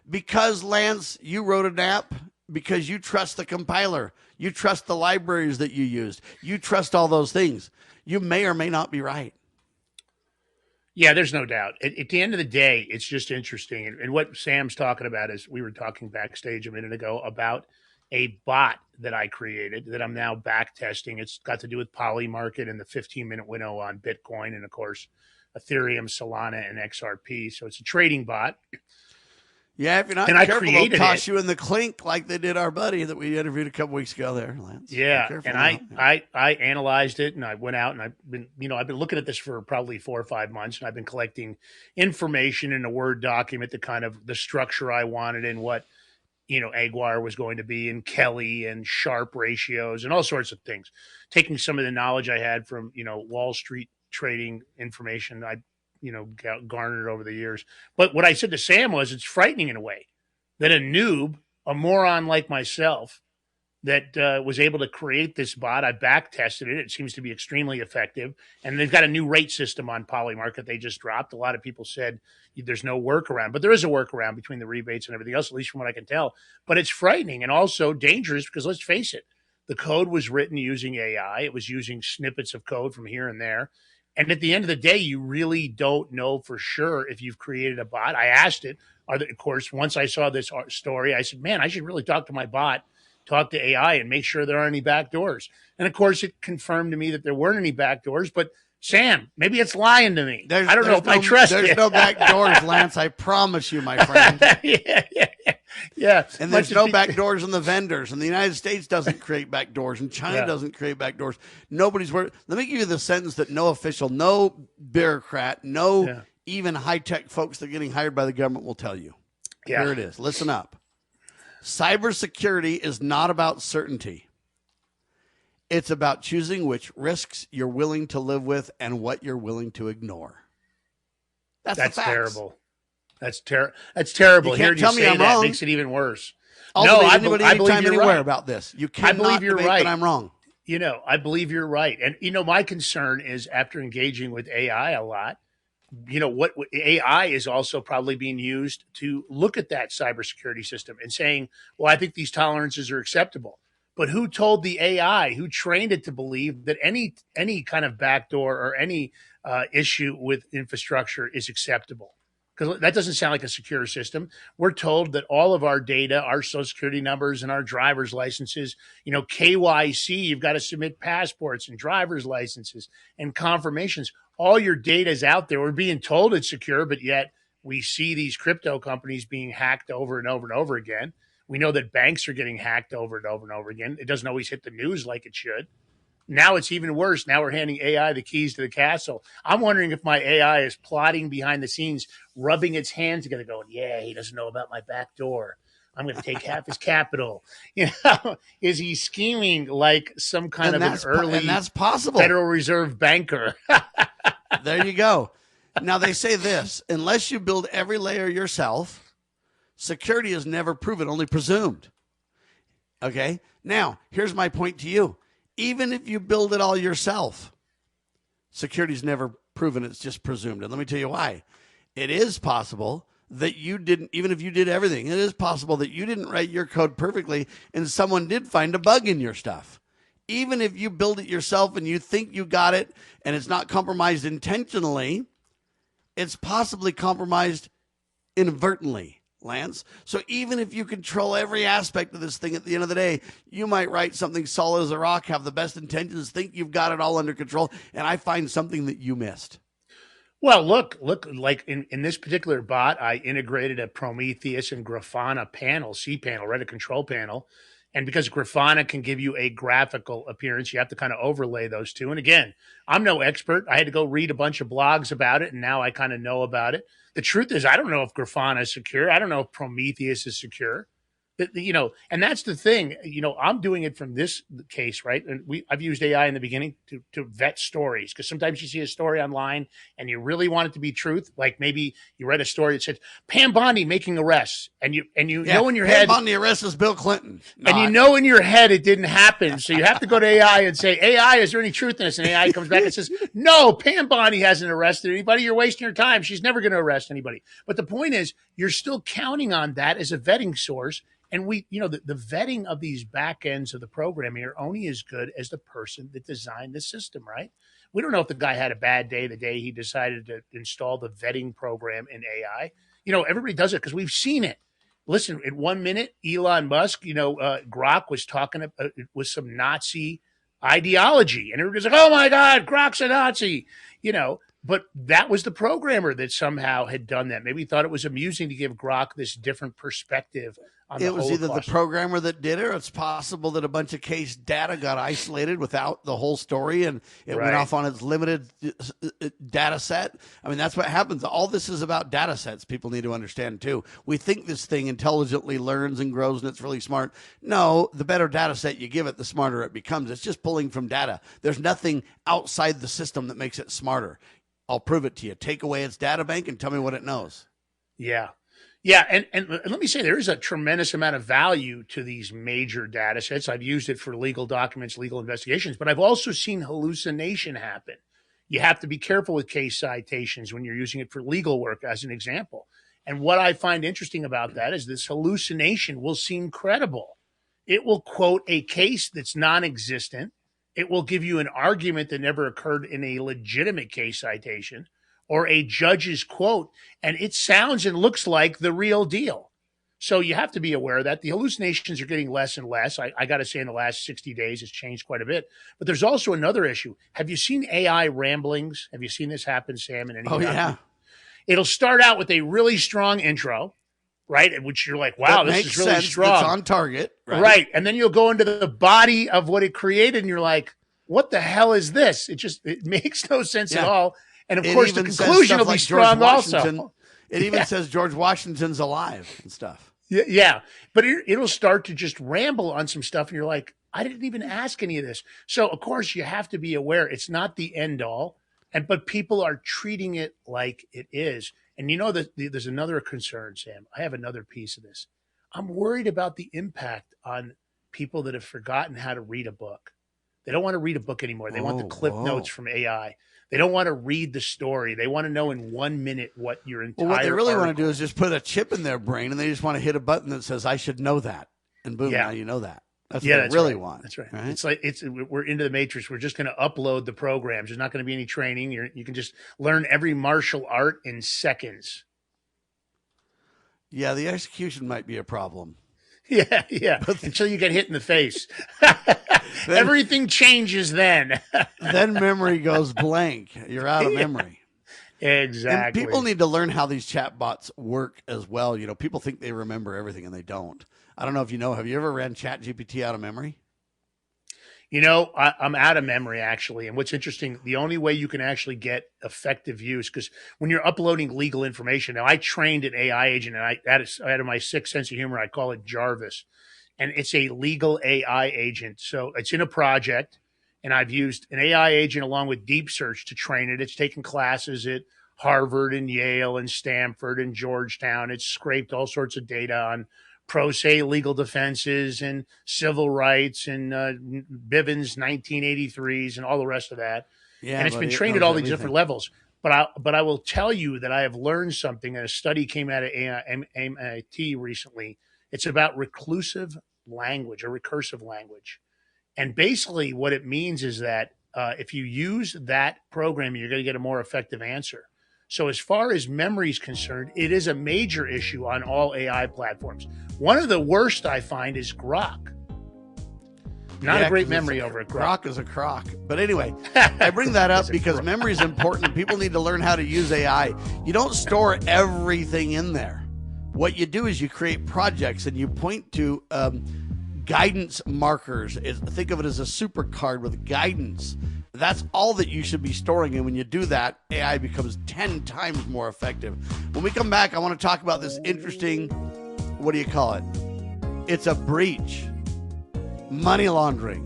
Because, Lance, you wrote an app, because you trust the compiler. You trust the libraries that you used. You trust all those things. You may or may not be right. Yeah, there's no doubt. At the end of the day, it's just interesting. And what Sam's talking about is we were talking backstage a minute ago about a bot that I created that I'm now back testing. It's got to do with Polymarket and the 15-minute window on Bitcoin and, of course, Ethereum, Solana, and XRP. So it's a trading bot. Yeah, if you're not careful, they'll toss you in the clink like they did our buddy that we interviewed a couple weeks ago there, Lance. Yeah, and I analyzed it, and I went out and I've been looking at this for probably 4 or 5 months, and I've been collecting information in a Word document, the structure I wanted and what Aguirre was going to be, and Kelly and Sharp ratios and all sorts of things. Taking some of the knowledge I had from Wall Street trading information, I garnered over the years. But what I said to Sam was, it's frightening in a way that a noob, a moron like myself, that was able to create this bot. I back tested it. It seems to be extremely effective. And they've got a new rate system on Polymarket they just dropped. A lot of people said there's no workaround, but there is a workaround between the rebates and everything else, at least from what I can tell. But it's frightening and also dangerous because let's face it, the code was written using AI. It was using snippets of code from here and there. And at the end of the day, you really don't know for sure if you've created a bot. I asked it. Of course, once I saw this story, I said, man, I should really talk to my bot, talk to AI, and make sure there aren't any backdoors. And, of course, it confirmed to me that there weren't any backdoors. But, Sam, maybe it's lying to me. I don't know if I trust it. There's no backdoors, Lance. I promise you, my friend. Yeah. And there's no backdoors in the vendors. And the United States doesn't create backdoors. And China doesn't create backdoors. Nobody's worried. Let me give you the sentence that no official, no bureaucrat, no even high-tech folks that are getting hired by the government will tell you. Yeah. Here it is. Listen up. Cybersecurity is not about certainty. It's about choosing which risks you're willing to live with and what you're willing to ignore. That's terrible. That's terrible. You can't tell me I'm wrong. Makes it even worse. I believe you're right about this. You cannot debate that I'm wrong. I believe you're right. And, my concern is after engaging with AI a lot, what AI is also probably being used to look at that cybersecurity system and saying, well, I think these tolerances are acceptable. But who told the AI, who trained it to believe that any kind of backdoor or any issue with infrastructure is acceptable? Because that doesn't sound like a secure system. We're told that all of our data, our social security numbers and our driver's licenses, KYC, you've got to submit passports and driver's licenses and confirmations. All your data is out there. We're being told it's secure, but yet we see these crypto companies being hacked over and over and over again. We know that banks are getting hacked over and over and over again. It doesn't always hit the news like it should. Now it's even worse. Now we're handing AI the keys to the castle. I'm wondering if my AI is plotting behind the scenes, rubbing its hands together, going, yeah, he doesn't know about my back door. I'm going to take half his capital. Is he scheming like some kind of an early and that's possible. Federal Reserve banker? There you go. Now they say this, unless you build every layer yourself, security is never proven, only presumed. Okay? Now, here's my point to you. Even if you build it all yourself, security is never proven. It's just presumed. And let me tell you why. It is possible that you didn't, even if you did everything, it is possible that you didn't write your code perfectly and someone did find a bug in your stuff. Even if you build it yourself and you think you got it and it's not compromised intentionally, it's possibly compromised inadvertently. Lance. So even if you control every aspect of this thing, at the end of the day, you might write something solid as a rock, have the best intentions, think you've got it all under control, and I find something that you missed. Well, look, like in this particular bot, I integrated a Prometheus and Grafana panel, cPanel, right, a control panel. And because Grafana can give you a graphical appearance, you have to kind of overlay those two. And again, I'm no expert. I had to go read a bunch of blogs about it, and now I kind of know about it. The truth is, I don't know if Grafana is secure. I don't know if Prometheus is secure. And that's the thing. I'm doing it from this case, right? And I've used AI in the beginning to vet stories, because sometimes you see a story online and you really want it to be truth. Like maybe you read a story that said Pam Bondi making arrests, and you know in your head Pam Bondi arrest is Bill Clinton, and you know in your head it didn't happen. So you have to go to AI and say, AI, is there any truth in this? And AI comes back and says, no, Pam Bondi hasn't arrested anybody. You're wasting your time. She's never going to arrest anybody. But the point is, you're still counting on that as a vetting source. And the vetting of these back ends of the programming are only as good as the person that designed the system, right? We don't know if the guy had a bad day the day he decided to install the vetting program in AI. Everybody does it because we've seen it. Listen, in 1 minute, Elon Musk, Grok was talking with some Nazi ideology, and everybody's like, "Oh my God, Grok's a Nazi," But that was the programmer that somehow had done that. Maybe he thought it was amusing to give Grok this different perspective on the Holocaust. It was either the programmer that did it, or it's possible that a bunch of case data got isolated without the whole story, and it went off on its limited data set. I mean, that's what happens. All this is about data sets. People need to understand, too. We think this thing intelligently learns and grows, and it's really smart. No, the better data set you give it, the smarter it becomes. It's just pulling from data. There's nothing outside the system that makes it smarter. I'll prove it to you. Take away its data bank and tell me what it knows. Yeah. Yeah. And let me say, there is a tremendous amount of value to these major data sets. I've used it for legal documents, legal investigations, but I've also seen hallucination happen. You have to be careful with case citations when you're using it for legal work, as an example. And what I find interesting about that is this hallucination will seem credible. It will quote a case that's non-existent. It will give you an argument that never occurred in a legitimate case citation or a judge's quote, and it sounds and looks like the real deal. So you have to be aware of that. The hallucinations are getting less and less. I got to say, in the last 60 days, it's changed quite a bit. But there's also another issue. Have you seen AI ramblings? Have you seen this happen, Sam? In any yeah. It'll start out with a really strong intro, right? In which you're like, wow, this is really strong. It's on target. Right. And then you'll go into the body of what it created, and you're like, what the hell is this? It makes no sense at all. And, of course, the conclusion will be strong also. It even says George Washington's alive and stuff. Yeah. But it'll start to just ramble on some stuff, and you're like, I didn't even ask any of this. So, of course, you have to be aware. It's not the end all, but people are treating it like it is. And there's another concern, Sam. I have another piece of this. I'm worried about the impact on people that have forgotten how to read a book. They don't want to read a book anymore. They want the clip notes from AI. They don't want to read the story. They want to know in 1 minute what your entire what they really want to article do is just put a chip in their brain, and they just want to hit a button that says, I should know that. And boom, now you know that. That's what they really want. That's right. It's like we're into the matrix. We're just going to upload the programs. There's not going to be any training. You can just learn every martial art in seconds. Yeah, the execution might be a problem. Yeah. Until you get hit in the face. Everything changes then. Then memory goes blank. You're out of memory. Exactly. And people need to learn how these chatbots work as well. People think they remember everything, and they don't. I don't know if you know. Have you ever ran ChatGPT out of memory? I'm out of memory, actually. And what's interesting, the only way you can actually get effective use, because when you're uploading legal information, now I trained an AI agent, and out of my sixth sense of humor, I call it Jarvis. And it's a legal AI agent. So it's in a project, and I've used an AI agent along with Deep Search to train it. It's taken classes at Harvard and Yale and Stanford and Georgetown. It's scraped all sorts of data on pro se legal defenses and civil rights and Bivens 1983s and all the rest of that. Yeah, and it's been trained at all these different levels. But I will tell you that I have learned something. A study came out of MIT recently. It's about reclusive language or recursive language. And basically what it means is that if you use that program, you're going to get a more effective answer. So as far as memory is concerned, it is a major issue on all AI platforms. One of the worst I find is Grok. Not a great memory over at Grok. Grok is a crock. But anyway, I bring that up because memory is important. People need to learn how to use AI. You don't store everything in there. What you do is you create projects, and you point to guidance markers. Think of it as a super card with guidance. That's all that you should be storing. And when you do that, AI becomes 10 times more effective. When we come back, I want to talk about this interesting, what do you call it? It's a breach. Money laundering.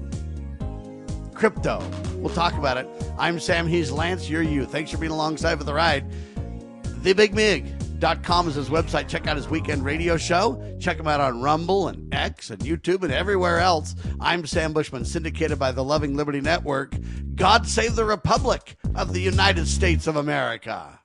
Crypto. We'll talk about it. I'm Sam. He's Lance. You're you. Thanks for being alongside for the ride. TheBigMig.com is his website. Check out his weekend radio show. Check him out on Rumble and X and YouTube and everywhere else. I'm Sam Bushman, syndicated by the Loving Liberty Network. God save the Republic of the United States of America.